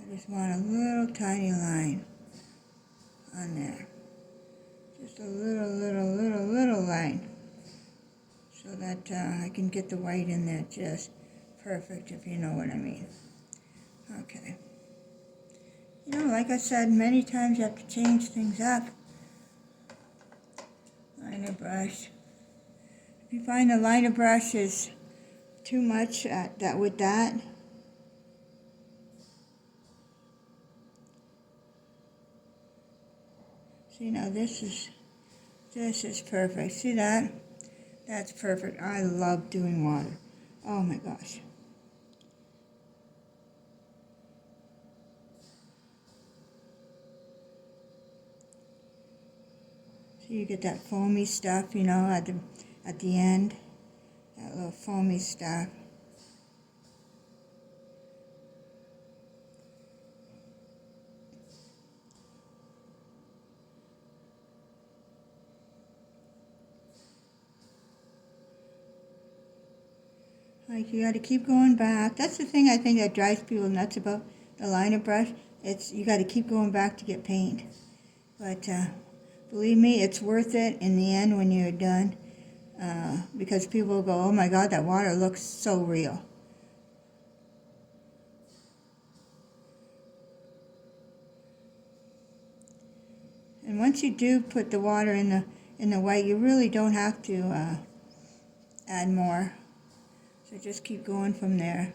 I just want a little tiny line on there. Just a little line. So that I can get the white in there just perfect, if you know what I mean. Okay. You know, like I said, many times you have to change things up. Liner brush. If you find the liner brush is too much with that, see, now this is perfect. See that? That's perfect. I love doing water. Oh my gosh. So you get that foamy stuff, you know, at the end. That little foamy stuff. Like, you got to keep going back. That's the thing I think that drives people nuts about the liner brush. It's you got to keep going back to get paint. But believe me, it's worth it in the end when you're done. Because people will go, oh my God, that water looks so real. And once you do put the water in the white, you really don't have to add more. So just keep going from there.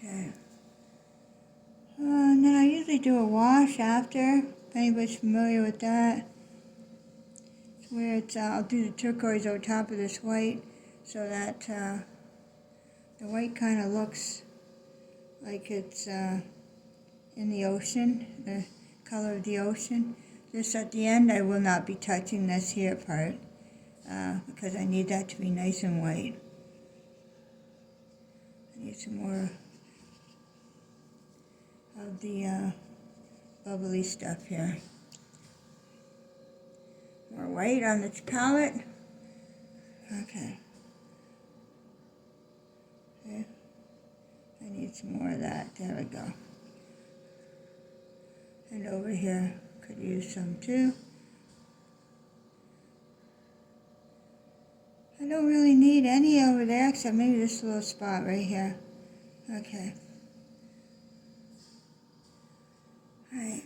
Okay. And then I usually do a wash after, if anybody's familiar with that. It's where it's, I'll do the turquoise over top of this white so that the white kind of looks like it's in the ocean, the color of the ocean. Just at the end, I will not be touching this here part because I need that to be nice and white. I need some more of the bubbly stuff here. More white on this palette. Okay. I need some more of that. There we go. And over here, could use some too. I don't really need any over there except maybe this little spot right here. Okay. Alright.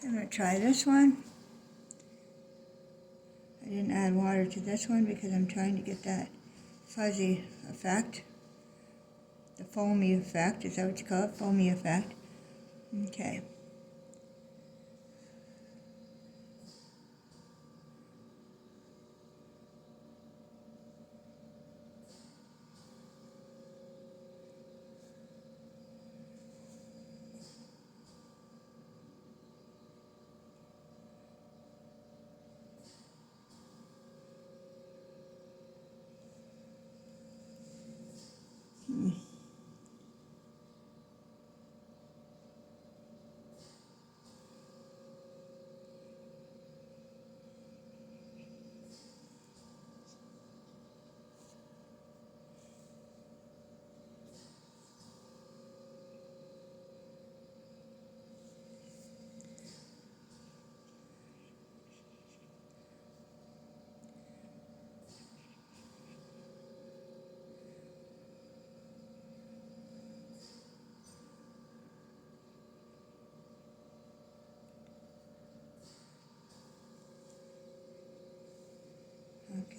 I'm going to try this one. I didn't add water to this one because I'm trying to get that fuzzy effect. The foamy effect, is that what you call it? Foamy effect. Okay.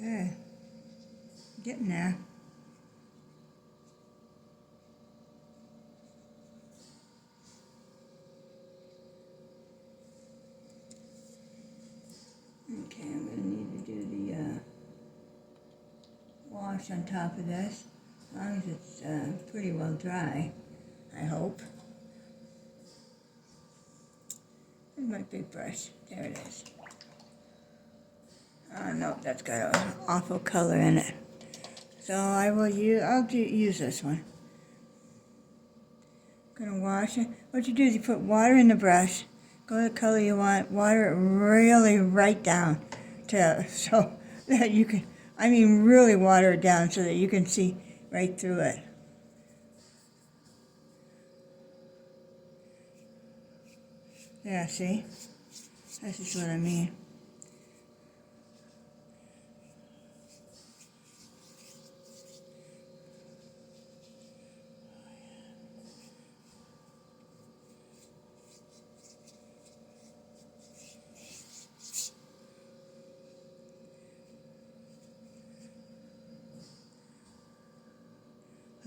Okay. Getting there. Okay, I'm going to need to do the wash on top of this, as long as it's pretty well dry, I hope. my big brush? There it is. Oh no, that's got an awful color in it. So I'll use this one. I'm gonna wash it. What you do is you put water in the brush, go to the color you want, water it really right down so that you can, really water it down so that you can see right through it. Yeah, see? This is what I mean.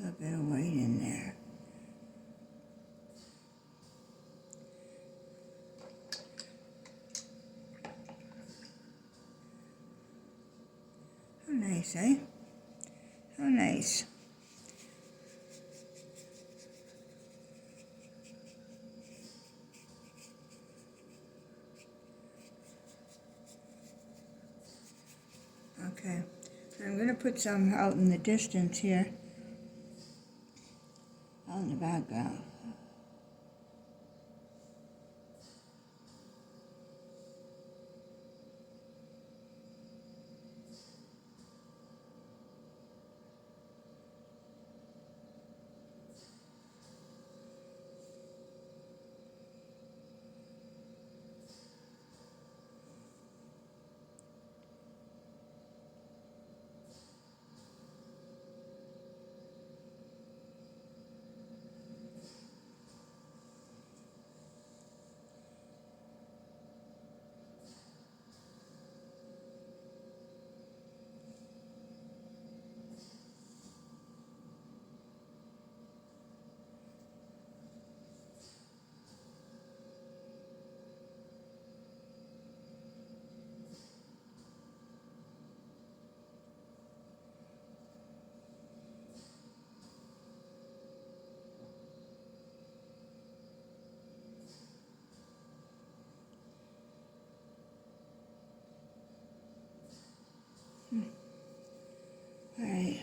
A bit of white in there. How nice, eh? How nice. Okay, so I'm going to put some out in the distance here, out in the background. All right.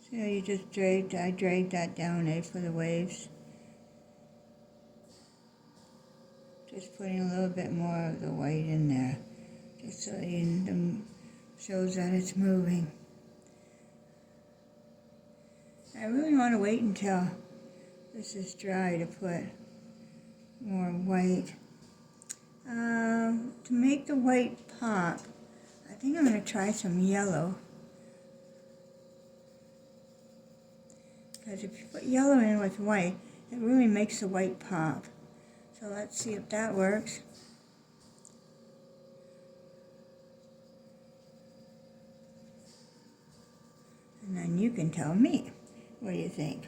See how you just I dragged that down, for the waves. Just putting a little bit more of the white in there, just so it shows that it's moving. I really want to wait until this is dry to put more white. To make the white pop, I think I'm going to try some yellow. Because if you put yellow in with white, it really makes the white pop. So let's see if that works. And then you can tell me, what do you think?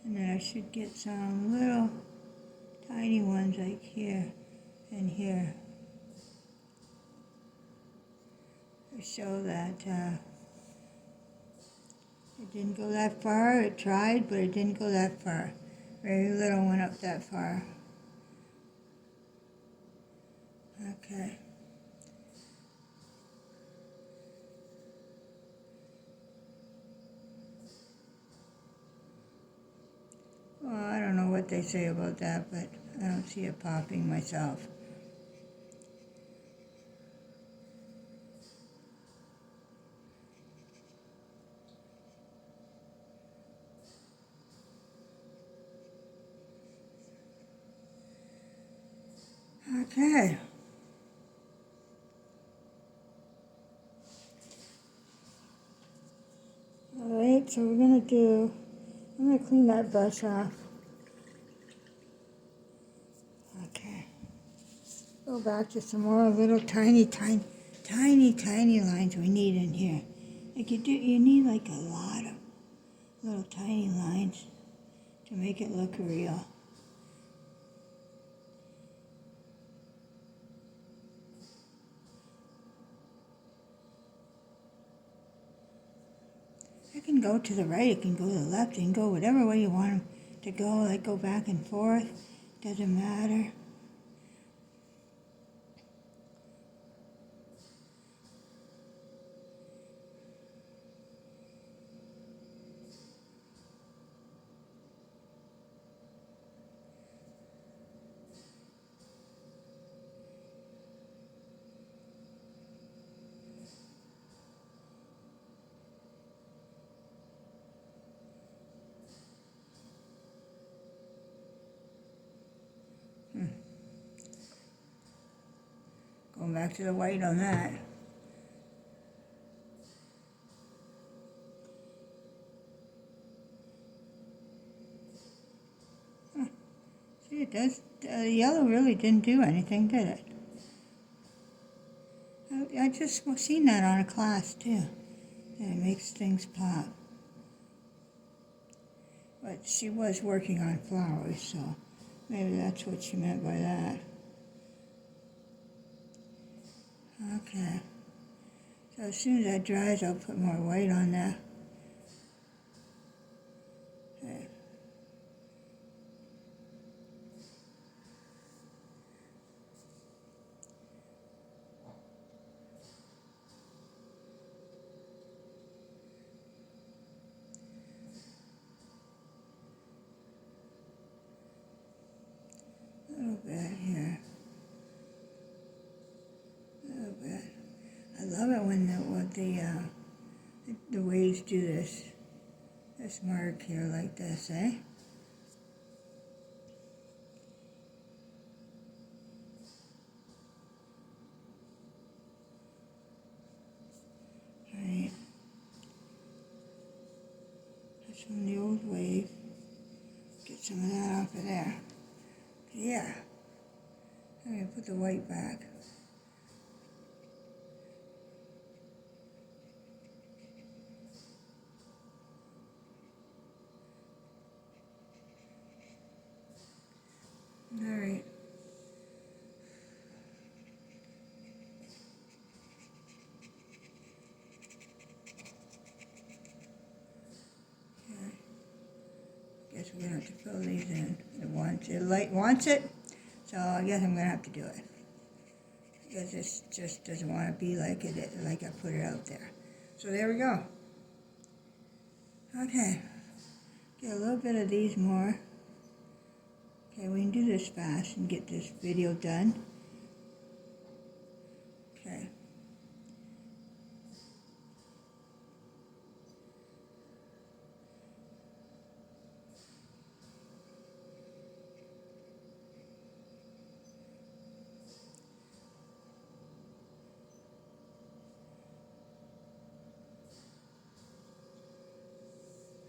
And then I should get some little tiny ones like here and here to show that it didn't go that far. It tried, but it didn't go that far. Very little went up that far. Okay. Well, I don't know what they say about that, but I don't see it popping myself. Okay. Alright, so I'm going to clean that brush off. Go back to some more little tiny lines we need in here. Like you need like a lot of little tiny lines to make it look real. It can go to the right, it can go to the left, it can go whatever way you want them to go, like go back and forth, doesn't matter. Going back to the white on that. See, it does. The yellow really didn't do anything, did it? I just seen that on a class too. And it makes things pop. But she was working on flowers, so maybe that's what she meant by that. Okay. So as soon as that dries, I'll put more white on that. Okay. A little bit here. A little bit. I love it when the waves do this mark here like this, eh? Right. That's from the old wave. Get some of that off of there. Yeah. I'm going to put the white back. All right. Okay. Guess we're going to have to fill these in. The light wants it, so I guess I'm going to have to do it. Because this just doesn't want to be like I put it out there. So there we go. Okay. Get a little bit of these more. Okay, we can do this fast and get this video done. Okay.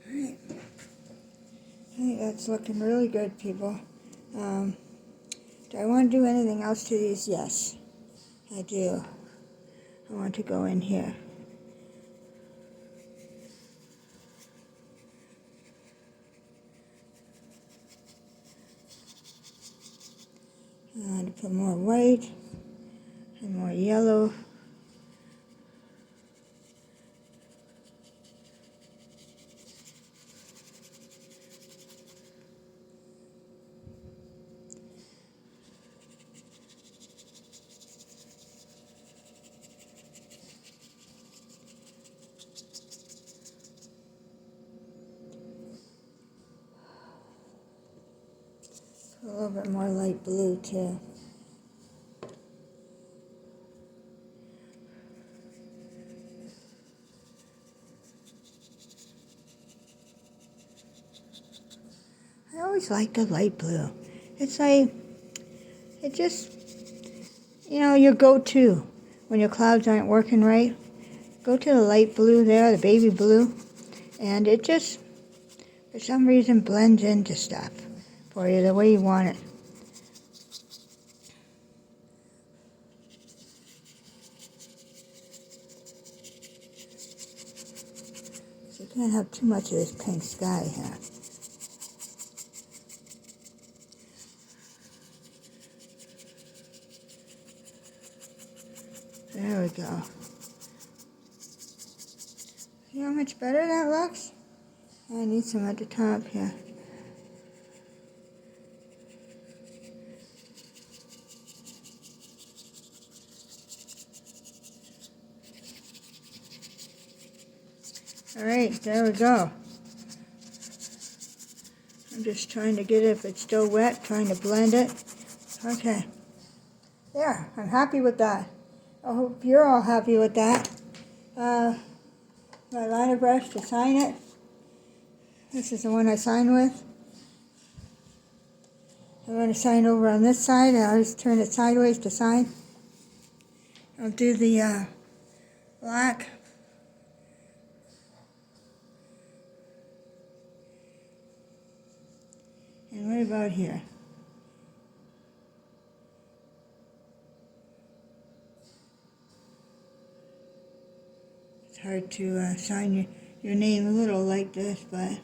Alright. I think that's looking really good, people. Do I want to do anything else to these? Yes, I do. I want to go in here. I want to put more white and more yellow. A little bit more light blue too. I always like the light blue. It's like, it just, your go-to when your clouds aren't working right. Go to the light blue there, the baby blue, and it just, for some reason, blends into stuff for you the way you want it. Can't have too much of this pink sky here. There we go. See how much better that looks? I need some at the top here. Alright, there we go. I'm just trying to get it if it's still wet, trying to blend it. Okay. There, I'm happy with that. I hope you're all happy with that. My liner brush to sign it. This is the one I sign with. I'm going to sign over on this side. I'll just turn it sideways to sign. I'll do the black. And what about here? It's hard to sign your name a little like this, but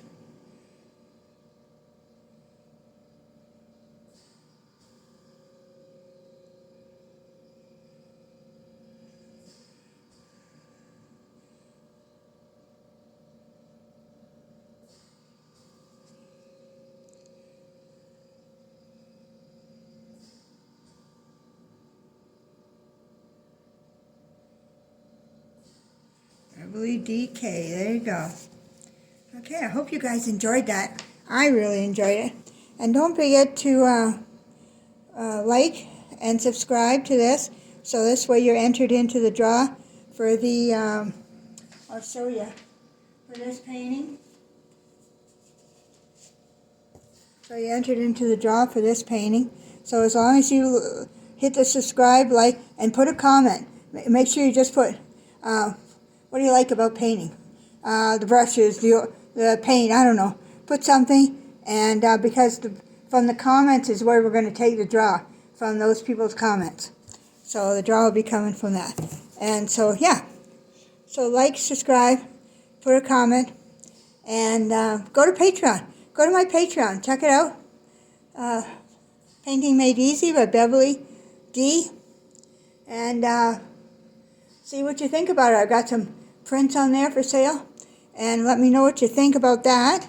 DK, there you go. Okay, I hope you guys enjoyed that. I really enjoyed it. And don't forget to like and subscribe to this, so this way you're entered into the draw for the, I'll show you, for this painting. So you entered into the draw for this painting. So as long as you hit the subscribe, like, and put a comment, make sure you just put, what do you like about painting? The brushes, the paint, I don't know. Put something, and because from the comments is where we're going to take the draw, from those people's comments. So the draw will be coming from that. And so, yeah. So like, subscribe, put a comment, and go to Patreon. Go to my Patreon. Check it out. Painting Made Easy by Beverly D. And see what you think about it. I've got some prints on there for sale, and let me know what you think about that.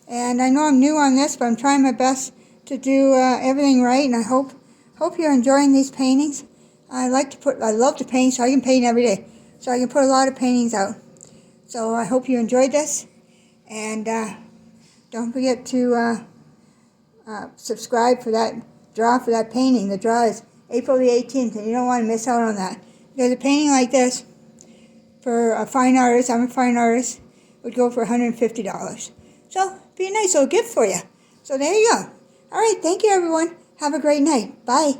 And I know I'm new on this, but I'm trying my best to do everything right, and I hope you're enjoying these paintings. I love to paint, so I can paint every day, so I can put a lot of paintings out. So I hope you enjoyed this, and don't forget to subscribe for that draw for that painting. The draw is April the 18th, and you don't want to miss out on that, because a painting like this, for a fine artist, I'm a fine artist, would go for $150. So, be a nice little gift for you. So there you go. All right, thank you everyone. Have a great night. Bye.